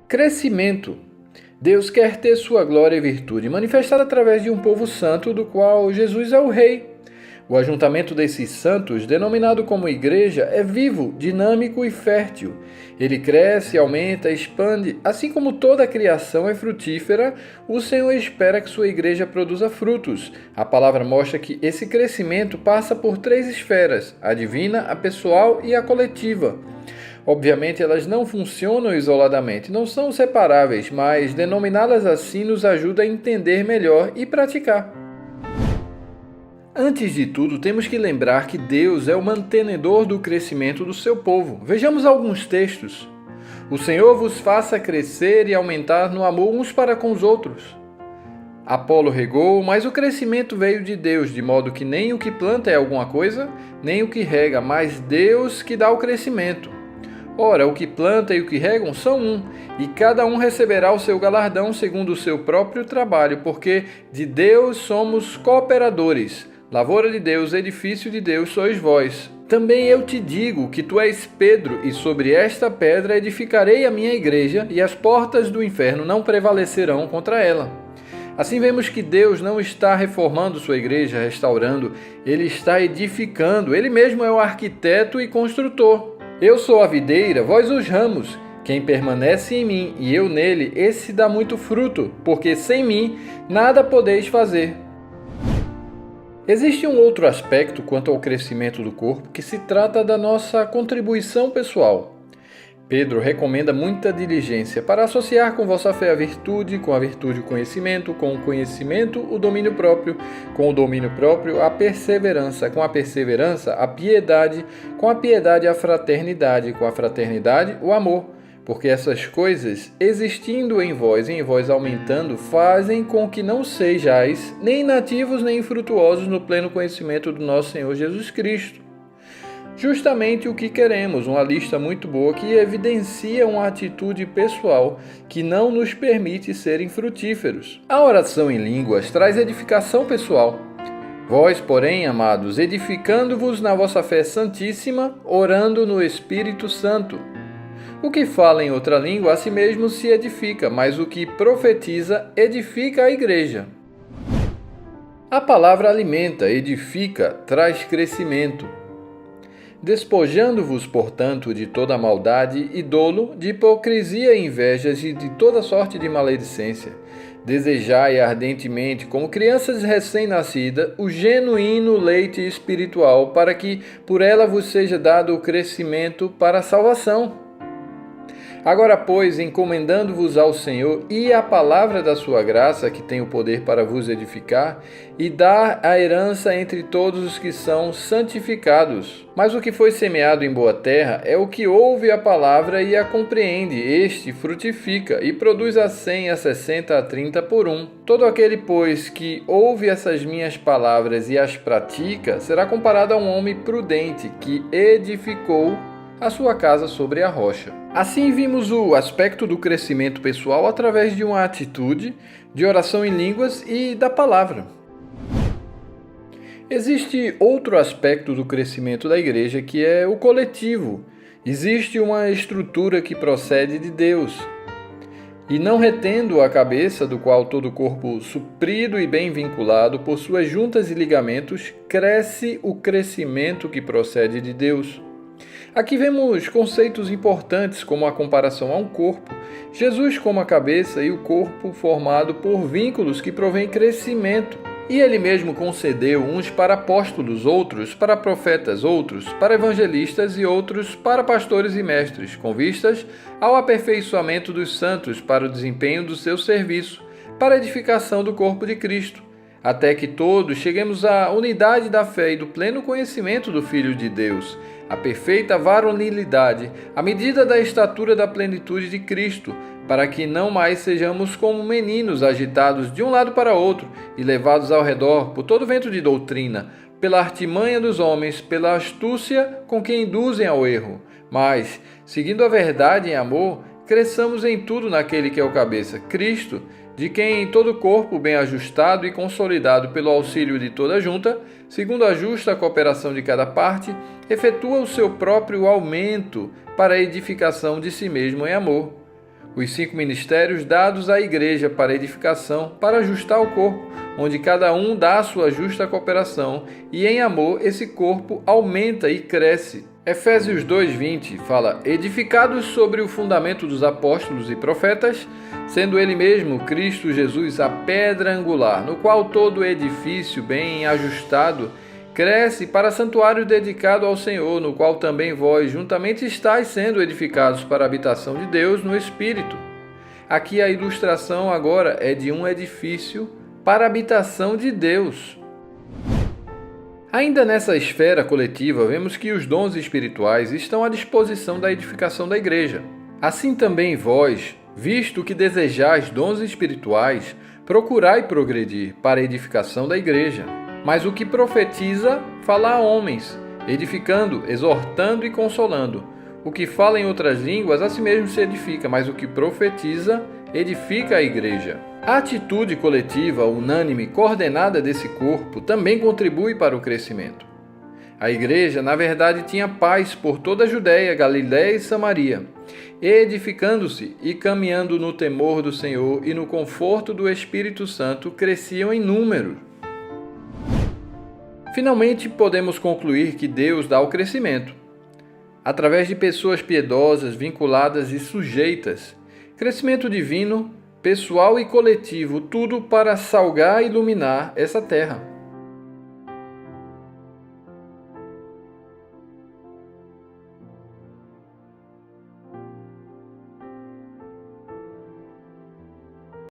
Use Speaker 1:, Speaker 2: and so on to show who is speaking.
Speaker 1: Crescimento. Deus quer ter sua glória e virtude manifestada através de um povo santo, do qual Jesus é o Rei. O ajuntamento desses santos, denominado como igreja, é vivo, dinâmico e fértil. Ele cresce, aumenta, expande. Assim como toda a criação é frutífera, o Senhor espera que sua igreja produza frutos. A palavra mostra que esse crescimento passa por 3 esferas: a divina, a pessoal e a coletiva. Obviamente, elas não funcionam isoladamente, não são separáveis, mas denominá-las assim nos ajuda a entender melhor e praticar. Antes de tudo, temos que lembrar que Deus é o mantenedor do crescimento do seu povo. Vejamos alguns textos. O Senhor vos faça crescer e aumentar no amor uns para com os outros. Apolo regou, mas o crescimento veio de Deus, de modo que nem o que planta é alguma coisa, nem o que rega, mas Deus que dá o crescimento. Ora, o que planta e o que regam são um, e cada um receberá o seu galardão segundo o seu próprio trabalho, porque de Deus somos cooperadores. Lavoura de Deus, edifício de Deus sois vós. Também eu te digo que tu és Pedro, e sobre esta pedra edificarei a minha igreja, e as portas do inferno não prevalecerão contra ela. Assim vemos que Deus não está reformando sua igreja, restaurando, Ele está edificando. Ele mesmo é o arquiteto e construtor. Eu sou a videira, vós os ramos. Quem permanece em mim e eu nele, esse dá muito fruto, porque sem mim nada podeis fazer. Existe um outro aspecto quanto ao crescimento do corpo, que se trata da nossa contribuição pessoal. Pedro recomenda muita diligência para associar com vossa fé a virtude, com a virtude o conhecimento, com o conhecimento o domínio próprio, com o domínio próprio a perseverança, com a perseverança a piedade, com a piedade a fraternidade, com a fraternidade o amor. Porque essas coisas, existindo em vós e em vós aumentando, fazem com que não sejais nem inativos nem infrutuosos no pleno conhecimento do nosso Senhor Jesus Cristo. Justamente o que queremos, uma lista muito boa que evidencia uma atitude pessoal que não nos permite serem frutíferos. A oração em línguas traz edificação pessoal. Vós, porém, amados, edificando-vos na vossa fé santíssima, orando no Espírito Santo. O que fala em outra língua a si mesmo se edifica, mas o que profetiza edifica a igreja. A palavra alimenta, edifica, traz crescimento. Despojando-vos, portanto, de toda maldade e dolo, de hipocrisia e invejas e de toda sorte de maledicência, desejai ardentemente, como crianças recém-nascidas, o genuíno leite espiritual, para que por ela vos seja dado o crescimento para a salvação. Agora, pois, encomendando-vos ao Senhor e à palavra da sua graça, que tem o poder para vos edificar, e dar a herança entre todos os que são santificados. Mas o que foi semeado em boa terra é o que ouve a palavra e a compreende. Este frutifica e produz a 100, a 60, a 30 por 1. Todo aquele, pois, que ouve essas minhas palavras e as pratica, será comparado a um homem prudente que edificou a sua casa sobre a rocha. Assim vimos o aspecto do crescimento pessoal através de uma atitude, de oração em línguas e da palavra. Existe outro aspecto do crescimento da igreja que é o coletivo. Existe uma estrutura que procede de Deus. E não retendo a cabeça, do qual todo o corpo suprido e bem vinculado por suas juntas e ligamentos, cresce o crescimento que procede de Deus. Aqui vemos conceitos importantes como a comparação a um corpo, Jesus como a cabeça e o corpo formado por vínculos que provém crescimento. E ele mesmo concedeu uns para apóstolos, outros para profetas, outros para evangelistas e outros para pastores e mestres, com vistas ao aperfeiçoamento dos santos para o desempenho do seu serviço, para a edificação do corpo de Cristo, até que todos cheguemos à unidade da fé e do pleno conhecimento do Filho de Deus, a perfeita varonilidade, à medida da estatura da plenitude de Cristo, para que não mais sejamos como meninos agitados de um lado para outro e levados ao redor por todo vento de doutrina, pela artimanha dos homens, pela astúcia com que induzem ao erro. Mas, seguindo a verdade em amor, cresçamos em tudo naquele que é o cabeça, Cristo, de quem todo o corpo bem ajustado e consolidado pelo auxílio de toda a junta, segundo a justa cooperação de cada parte, efetua o seu próprio aumento para a edificação de si mesmo em amor. os 5 ministérios dados à igreja para edificação, para ajustar o corpo, onde cada um dá a sua justa cooperação, e em amor esse corpo aumenta e cresce. Efésios 2:20 fala: edificados sobre o fundamento dos apóstolos e profetas, sendo ele mesmo, Cristo Jesus, a pedra angular, no qual todo edifício bem ajustado cresce para santuário dedicado ao Senhor, no qual também vós juntamente estáis sendo edificados para a habitação de Deus no Espírito. Aqui a ilustração agora é de um edifício para a habitação de Deus. Ainda nessa esfera coletiva, vemos que os dons espirituais estão à disposição da edificação da igreja. Assim também vós, visto que desejais dons espirituais, procurai progredir para a edificação da igreja. Mas o que profetiza, fala a homens, edificando, exortando e consolando. O que fala em outras línguas, a si mesmo se edifica, mas o que profetiza, edifica a igreja. A atitude coletiva, unânime, coordenada desse corpo também contribui para o crescimento. A igreja, na verdade, tinha paz por toda a Judéia, Galiléia e Samaria, edificando-se e caminhando no temor do Senhor e no conforto do Espírito Santo, cresciam em número. Finalmente, podemos concluir que Deus dá o crescimento, através de pessoas piedosas, vinculadas e sujeitas. Crescimento divino, pessoal e coletivo, tudo para salgar e iluminar essa terra.